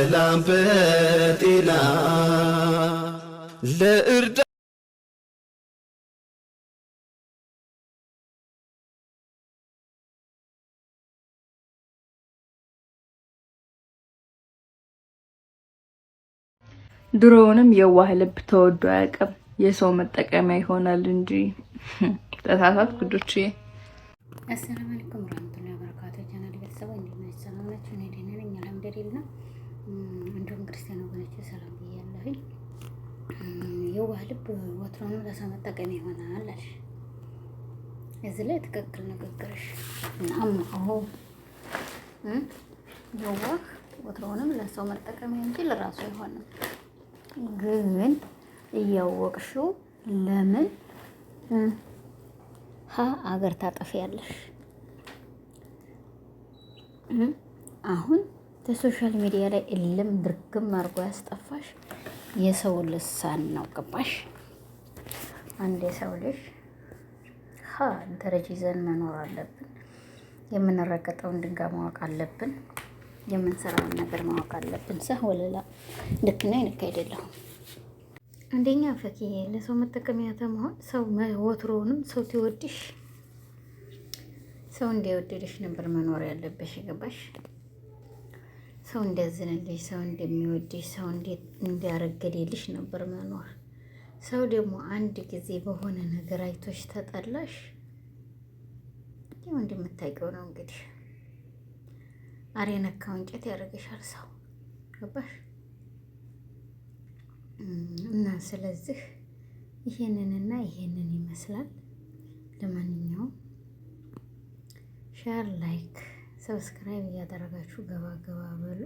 በሰላም በጤና ለእርዳ ድሮውንም የዋህ ልብ ተወዶ አያውቅም። የሰው መጠቀሚያ ይሆናል እንጂ ተሳሳት ጉዶች። አሰላሙ አለይኩም ወራህመቱላሂ ወበረካቱህ። ቻናል ቤተሰቦች እንዴት ናችሁ? ሰላም ናችሁ? እኔ ደህና ነኝ አልሐምዱሊላህ። እንዲሁም ክርስቲያን ወገኖቼ ሰላም ብያለሁኝ። የዋህ ልብ ወትሮውንም ለሰው መጠቀሚያ ይሆናል አልሽ። እዚህ ላይ ትክክል ንግግርሽ። አዎ የዋህ ወትሮውንም ለሰው መጠቀሚያ እንጂ ለራሱ አይሆንም። ግን እያወቅሽው ለምን አገር ታጠፊያለሽ? አሁን በሶሻል ሚዲያ ላይ እልም ድርግም አድርጎ ያስጠፋሽ የሰው ልሳን ነው። ገባሽ? አንድ የሰው ልጅ ደረጃ ይዘን መኖር አለብን። የምንረገጠውን ድንጋይ ማወቅ አለብን። የምንሰራውን ነገር ማወቅ አለብን። ወለላ ልክ ነኝ ልክ አይደለሁም። አንደኛ ፈኪ ለሰው መጠቀሚያ ተመሆን ሰው ወትሮውንም ሰው ትወድሽ ሰው እንዲወድልሽ ነበር መኖር ያለብሽ። ገባሽ? ሰው እንዲያዝንልሽ፣ ሰው እንደሚወድሽ፣ ሰው እንዲያረገድልሽ ነበር መኖር። ሰው ደግሞ አንድ ጊዜ በሆነ ነገር አይቶሽ ተጠላሽ፣ ያው እንደምታውቂው ነው እንግዲህ አሬ ነካው እንጨት ያደርግሻል ሰው። ገባሽ? እና ስለዚህ ይሄንንና ይሄንን ይመስላል። ለማንኛውም ሼር፣ ላይክ፣ ሰብስክራይብ እያደረጋችሁ ገባ ገባ በሉ።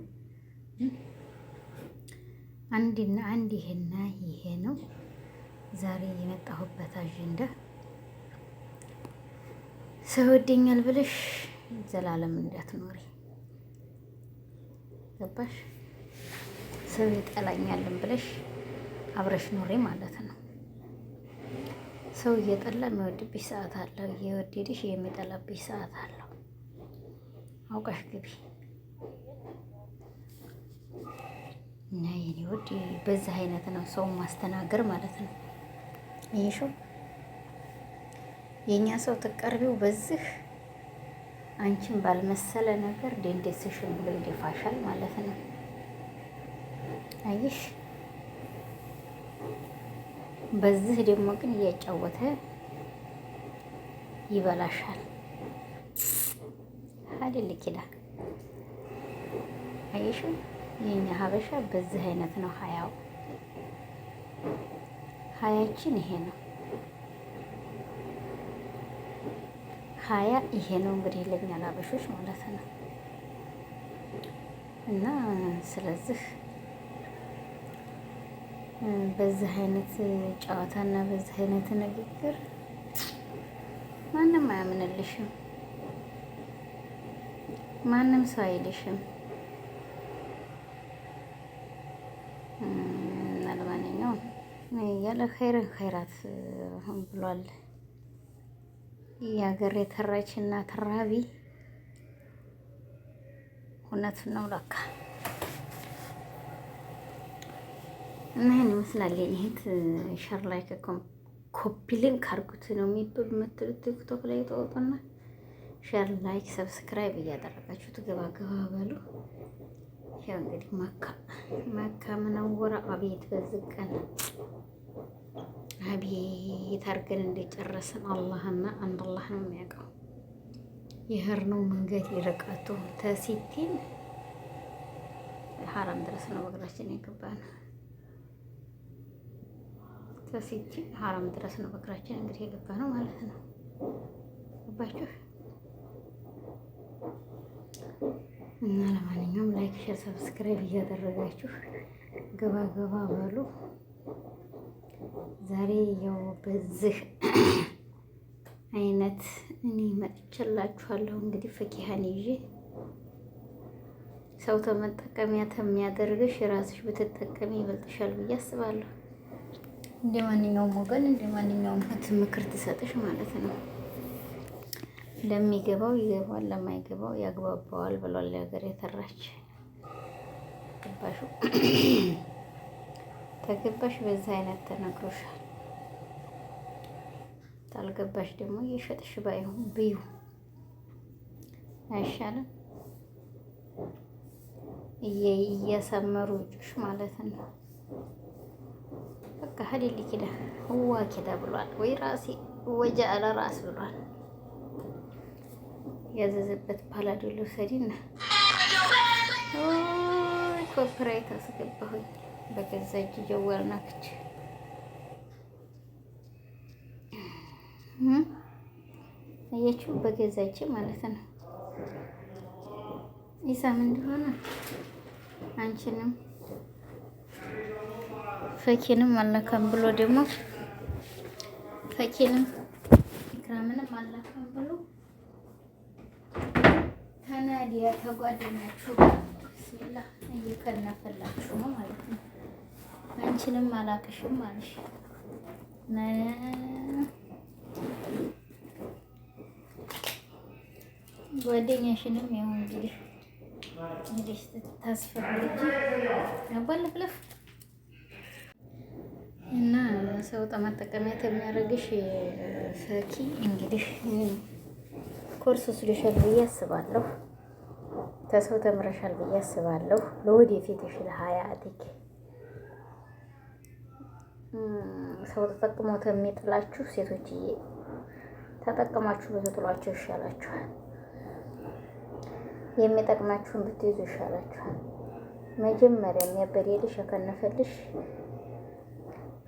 አንድና አንድ ይሄና ይሄ ነው ዛሬ የመጣሁበት አጀንዳ። ሰው ወደኛል ብለሽ ዘላለም እንዳትኖሪ። ገባሽ? ሰው ይጠላኛልን ብለሽ አብረሽ ኖሬ ማለት ነው። ሰው እየጠላ የሚወድብሽ ሰዓት አለው፣ እየወደድሽ የሚጠላብሽ ሰዓት አለው። አውቀሽ ግቢ እና የኔ ወድ በዚህ አይነት ነው ሰው ማስተናገር ማለት ነው። ይሄ ሾው የኛ ሰው ተቀርቢው በዚህ አንቺን ባልመሰለ ነገር ደንደስሽን ብሎ ይደፋሻል ማለት ነው። አይሽ በዚህ ደግሞ ግን እያጫወተ ይበላሻል አይደል? ኪዳ አይሽ የኛ ሀበሻ በዚህ አይነት ነው። ሀያችን ይሄ ነው። ይሄ ነው እንግዲህ ለኛ ላበሾች ማለት ነው። እና ስለዚህ በዚህ አይነት ጨዋታና በዚህ አይነት ንግግር ማንም አያምንልሽም፣ ማንም ሰው አይልሽም። እና ለማንኛውም ያለ ኸይራት ብሏል የሀገር የተራች እና ተራቢ። እውነት ነው ለካ። እና ይሄን ይመስላል የእህት ሸር ላይ ኮፒ ሊንክ አድርጉት ነው የሚባል የምትሉት ቲክቶክ ላይ ተወጡና ሸር ላይክ ሰብስክራይብ እያደረጋችሁ ገባ ገባ በሉ። ያው እንግዲህ መካ ምነወራ አቤት በዝቀን አቤት አድርገን እንደጨረስን አላህና አንድ አላህ ነው የሚያውቀው። የሄድነው መንገድ ይርቀቱ ተሲቲን ሐራም ድረስ ነው በእግራችን የገባነው። ተሲቲን ሐራም ድረስ ነው በእግራችን እንግዲህ የገባነው ማለት ነው። ገባችሁ? እና ለማንኛውም ላይክ፣ ሼር፣ ሰብስክራይብ እያደረጋችሁ ገባ ገባ በሉ። ዛሬ ያው በዚህ አይነት እኔ መጥቼላችኋለሁ። እንግዲህ ፈኪሃን ይዤ ሰው ተመጠቀሚያ ተሚያደርግሽ ራስሽ ብትጠቀሚ ይበልጥሻል ብዬ አስባለሁ። እንደ ማንኛውም ወገን እንደ ማንኛውም ምክር ትሰጥሽ ማለት ነው። ለሚገባው ይገባዋል፣ ለማይገባው ያግባባዋል ብሏል የሀገር የተራች። የገባሽው። ተገባሽ በዛ አይነት ተነግሮሻል። ታልገባሽ ደግሞ እየሸጥሽ ባይሆን ብዩ አይሻልም? እያሰመሩ እጆች ማለት ነው። በቃ ሀዲል ኪዳ ህዋ ኪዳ ብሏል ወይ ራሴ ወጃ አለ ራስ ብሏል። ያዘዘበት ፓላዶሎ ሰዲና ኮፒራይት አስገባሁኝ በገዛ እጅ ጀዋል ናክች አያችሁ፣ በገዛ እጅ ማለት ነው። ኢሳም እንደሆነ አንቺንም ፈኪንም አላካም ብሎ ደግሞ ፈኪንም ኢክራምንም አላካም ብሎ ከናዲያ ተጓደኛችሁ ሲላ እየከነፈላችሁ ነው ማለት ነው። አንቺንም አላክሽም ማለሽ ጓደኛሽንም ያው እንግዲህ ታስፈልጊ ያባለፍለፍ እና ሰው ጠመጠቀሚያ የሚያደርግሽ ፈኪ እንግዲህ ኮርስ ወስደሻል ብዬ አስባለሁ። ተሰው ተምረሻል ብዬ አስባለሁ። ለወደፊትሽ ለሀያቲክ ሰው ተጠቅሞ የሚጥላችሁ ሴቶችዬ ተጠቅማችሁ ብትጥሏቸው ይሻላችኋል። የሚጠቅማችሁን ብትይዙ ይሻላችኋል። መጀመሪያ የሚያበዴልሽ ያከነፈልሽ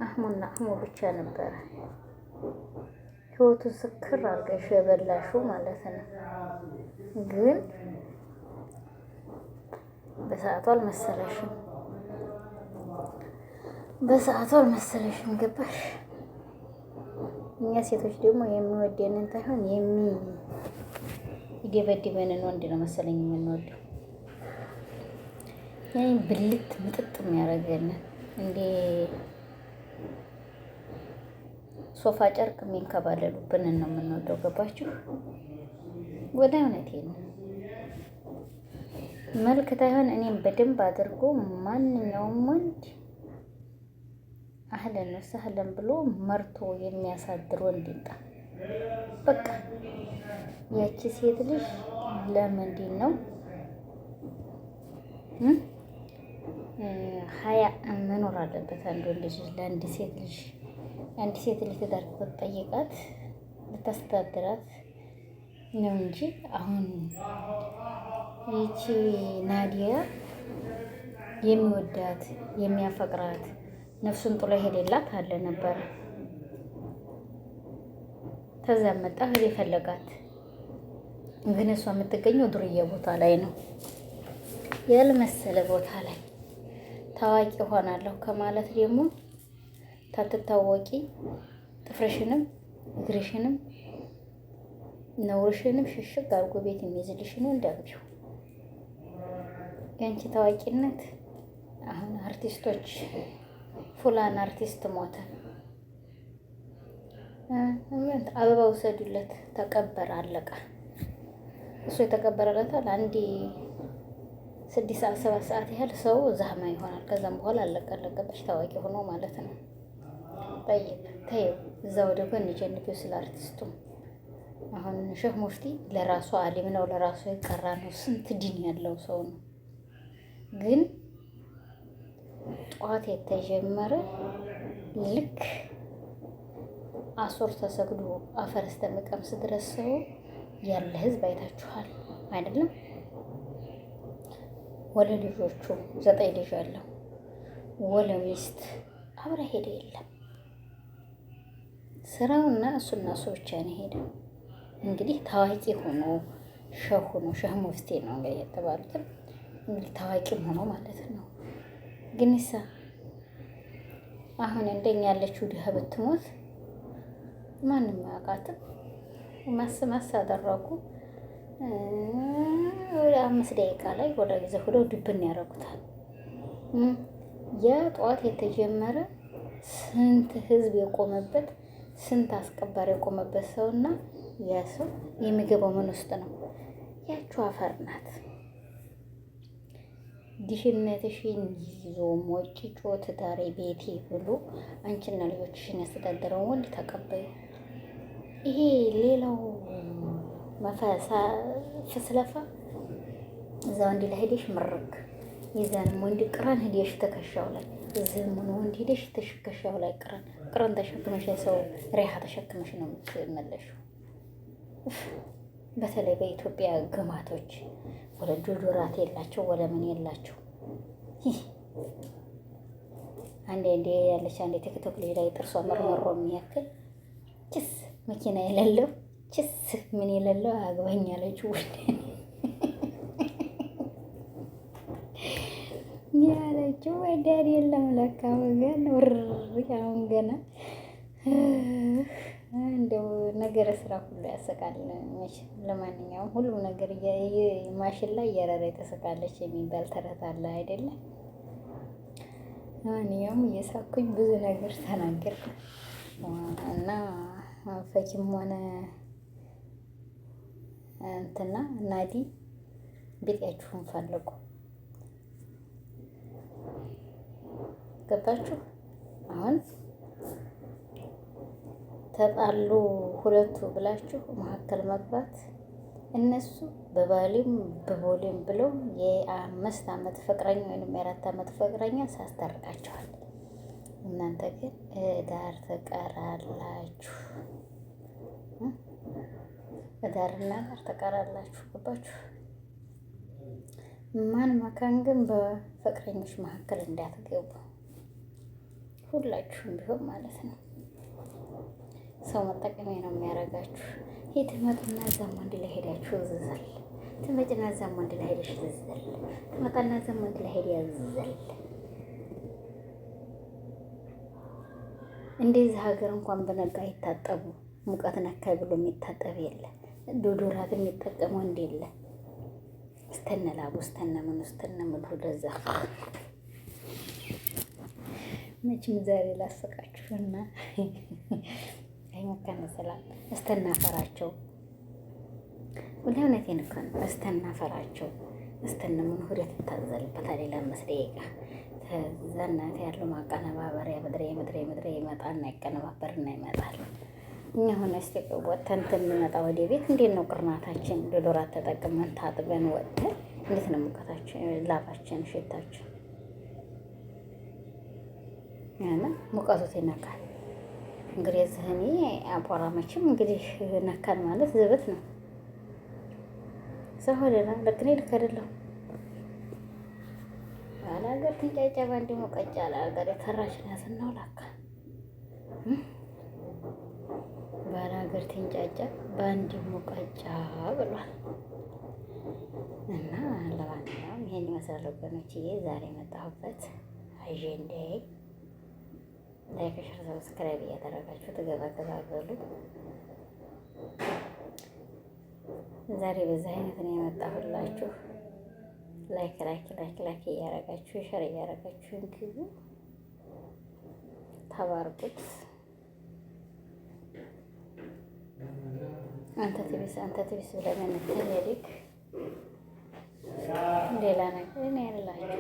አህሙና አህሙ ብቻ ነበረ። ህይወቱን ስክር አድርገሽ የበላሽው ማለት ነው። ግን በሰዓቱ አልመሰለሽም። ገባሽ? እኛ ሴቶች ደግሞ የሚወደንን ሳይሆን የሚደበድበንን ወንድ ነው መሰለኝ የምንወደው። ያኔ ብልት ምጥጥ የሚያደርገንን እንደ ሶፋ ጨርቅ የሚንከባለሉብንን ነው የምንወደው። ገባችሁ? ወደ እውነቴን ነው። መልክ ታይሆን እኔም በደንብ አድርጎ ማንኛውም ወንድ አህለን ወሰህለን ብሎ መርቶ የሚያሳድር ወንድ ይምጣ። በቃ ያቺ ሴት ልጅ ለምንድን ነው ሀያ መኖር አለበት? አንድ ወንድ ልጅ ለአንድ ሴት ልጅ ትዳር ብትጠይቃት ልታስተዳድራት ነው እንጂ አሁን ይቺ ናዲያ የሚወዳት የሚያፈቅራት ነፍሱን ጥሎ ሄደላት አለ ነበረ። ከዛ መጣ ህል የፈለጋት ግን እሷ የምትገኘው ዱርዬ ቦታ ላይ ነው፣ ያልመሰለ ቦታ ላይ። ታዋቂ ሆናለሁ ከማለት ደግሞ ታትታወቂ ጥፍርሽንም እግርሽንም ነውርሽንም ሽሽግ አድርጎ ቤት የሚይዝልሽ ነው እንዳምጪው። ያንቺ ታዋቂነት አሁን አርቲስቶች ፉላን አርቲስት ሞተ፣ አበባ ውሰዱለት፣ ተቀበረ፣ አለቀ። እሱ የተቀበረለታል አንዴ 6 ሰዓት 7 ሰዓት ያህል ሰው ዛህማ ይሆናል። ከዛም በኋላ አለቀለቀበሽ ታዋቂ ሆኖ ማለት ነው። ተይው እዛ ወደ ጎን ጀንቢው ስለ አርቲስቱ። አሁን ሼህ ሙፍቲ ለራሱ አሊም ነው፣ ለራሱ የቀራ ነው፣ ስንት ዲን ያለው ሰው ነው። ግን ጧት የተጀመረ ልክ አሶር ተሰግዶ አፈር እስከሚቀምስ ድረስ ሰው ያለ ህዝብ አይታችኋል አይደለም? ወለ ልጆቹ 9 ልጅ አለው፣ ወለ ሚስት አብረ ሄደ የለም። ስራውና እሱና እሱ ብቻ ነው ሄደው። እንግዲህ ታዋቂ ሆኖ ሼህ ሙፍቲ ነው እንግዲህ የተባሉትም እንግዲህ ታዋቂም ሆኖ ማለት ነው። ግን አሁን እንደኛ ያለችው ድሀ ብትሞት ማንም አያውቃትም። ማስማስ አደረጉ። ወደ 5 ደቂቃ ላይ ወደ ጊዜ ሆደው ድብን ያደርጉታል። ያ ጠዋት የተጀመረ ስንት ህዝብ የቆመበት ስንት አስቀባሪ የቆመበት ሰውና ያ ሰው የሚገባው ምን ውስጥ ነው? ያቺው አፈር ናት። ድህነትሽን ይዞ ሞጭጮ ትዳሬ ቤቴ ብሎ አንቺና ልጆችሽን ያስተዳደረውን ወንድ ተቀበዩ። ይሄ ሌላው ፍስለፋ እዛ ወንድ ላይ ሄደሽ ምርክ የዛንም ወንድ ቅረን ሄደሽ ትከሻው ላይ እዚህም ሆነ ወንድ ሄደሽ ትከሻው ላይ ቅረን ተሸክመሽ ሰው ሪሃ ተሸክመሽ ነው የምትመለሽው። በተለይ በኢትዮጵያ ግማቶች ወለ ዶዶራት የላቸው ወለ ምን የላቸው። አንዴ ያለች አንዴ ቲክቶክ ላይ ጥርሷ መርመሮ የሚያክል ችስ መኪና የሌለው ችስ ምን የሌለው አግባኝ ያለች ወንድ ያለችው ወዳድ የለም ለካ ወገን አሁን ገና እንደው ነገረ ስራ ሁሉ ያሰቃል። ለማንኛውም ሁሉ ነገር ማሽን ላይ እያረረ ተሰቃለች የሚባል ተረት አለ አይደለ? ለማንኛውም እየሳኩኝ ብዙ ነገር ተናገርኩ እና ፈኪም ሆነ እንትና ናዲ ቤታችሁን ፈልጉ። ገባችሁ? አሁን ተጣሉ ሁለቱ ብላችሁ መካከል መግባት እነሱ በባሌም በቦሌም ብለው የ5 ዓመት ፍቅረኛ ወይም የ4 ዓመት ፍቅረኛ ሳስታርቃቸዋል። እናንተ ግን ዳር ተቀራላችሁ። ዳርና ዳር ተቀራላችሁ። ገባችሁ? ማን መካን ግን በፍቅረኞች መካከል እንዳትገቡ ሁላችሁም ቢሆን ማለት ነው። ሰው መጠቀሚያ ነው የሚያደርጋችሁ። ይህ ትመጡና እዛም ወንድ ላይ ሄዳችሁ ዝዘል ትመጭና እዛም ወንድ ላይ ሄደሽ ዝዘል ትመጣና እዛም ወንድ ላይ ሄድ ያዝዘል። እንደዚህ ሀገር እንኳን በነጋ ይታጠቡ ሙቀት ነካይ ብሎ የሚታጠብ የለ። ዶዶራት የሚጠቀም ወንድ የለ። እስተነ ላቡ እስተነ ምን እስተነ ምድሩ ለዛ መቼም ዛሬ ላስቃችሁና አይመካነ ሰላም እስተናፈራቸው ወላሂ እኮ ነው። እስተናፈራቸው እስተነ ምን ሁሉ ትታዘልበታል። ለ5 ደቂቃ ተዛናት ያለው ማቀነባበሪያ ምድሬ ይመጣና ይቀነባበርና ይመጣል። እኛ ሆነ ወጥተን እንመጣ ወደ ቤት እንዴት ነው ቅርናታችን ዶዶራት ተጠቅመን ታጥበን ወጥተን እንዴት ነው ሙቀታችን ላባችን ሽታችን ያና ሙቀቱ ይነካል። እንግዲህ እዚህኔ አቋራመችም እንግዲህ ነካን ማለት ዝብት ነው። ሰው ሆነና ልክ ነኝ ልክ አይደለሁ። ባላገር ትንጫጫ ባንዲ ሙቀጫ አላገር የተራሽና ስናው ላካ ባላገር ትንጫጫ ባንዲ ሙቀጫ ብሏል። እና ለማንኛውም ይሄን ይመስላል ወገኖችዬ ዛሬ የመጣሁበት አጀንዳዬ። ላይክ፣ ሼር፣ ሰብስክራይብ እያደረጋችሁ ተገባ በሉ። ዛሬ በዚህ አይነት ነው የመጣሁላችሁ። ላይክ እያደረጋችሁ ሼር እያደረጋችሁ እንግቡ ተባርኩት። አንተ ትቢስ ብለን እንተያይክ ሌላ ነገር እኔ ያላችሁ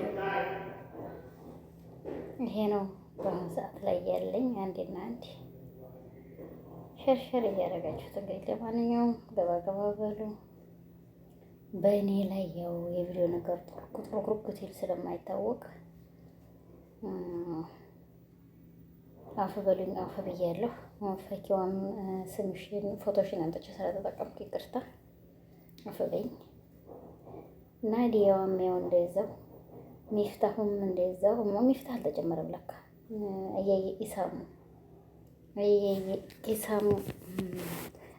ይሄ ነው በአሁኑ ሰዓት ላይ ያለኝ አንዴና አንዴ ሸርሸር እያደረጋችሁት እንግዲህ ለማንኛውም ገባ በሉ። በእኔ ላይ ያው የቪዲዮ ነገር ቁጥሩ ስለማይታወቅ አፍ በሉኝ፣ አፍ ብያለሁ። ፈኪዋም ስምሽን ፎቶሽን አምጥቼ ስለተጠቀምኩ ይቅርታ፣ አፍ በይኝ። ናዲያዋም ያው እንደዛው፣ ሚፍታሁም እንደዛው። ሚፍታህ አልተጨመረም ለካ። ኢሳሙ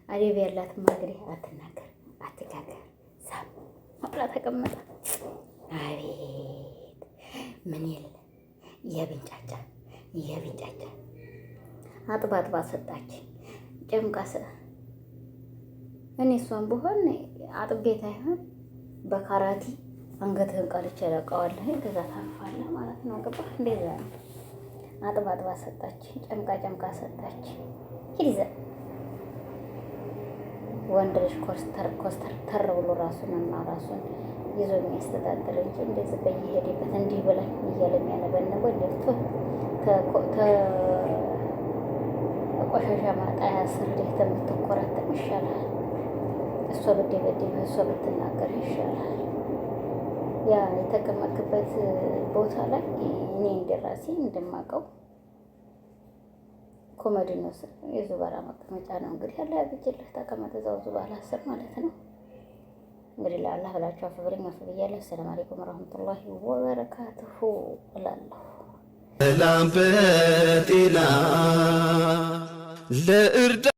አደብ ያላት እንግዲህ አትናገር አትጋገር ሳም ማብላ ተቀመጠ። አቤት ምን የለ የብንጫጫ አጥባ ሰጣች ጨምቃሰ እኔ እሷን ብሆን አጥቤት አይሆን በካራቲ አንገትህን ቀልቼ ለቀዋለሁ። ከዛ ታልፋለህ ማለት ነው። ገባ? እንደዛ ነው። አጥባ ሰጣች፣ ጨምቃ ሰጣች። ሂድ ወንድ ልጅ ኮስተር ብሎ ራሱን ይዞ የሚያስተዳድር እንጂ እንደዚህ በየሄደበት እንዲህ ብላኝ እያለ የሚያነበነበው ለፍቶ ቆሻሻ ማጣያ ስር ላይ የምትኮራተም ይሻላል። እሷ ብትደበድብ እሷ ብትናገር ይሻላል። ያ የተቀመጥክበት ቦታ ላይ እኔ እንደራሴ እንደማውቀው ኮሜዲኖ ስር የዙባላ መቀመጫ ነው። እንግዲህ ያለ ያብጅልህ ተቀመጥ እዛው ዙባላ ስር ማለት ነው። እንግዲህ ለአላህ ብላችሁ አፍ ብለኝ አፍ ብያለሁ። ሰላም አለይኩም ወራህመቱላሂ ወበረካቱሁ እላለሁ። ሰላም በጤና ለእርዳ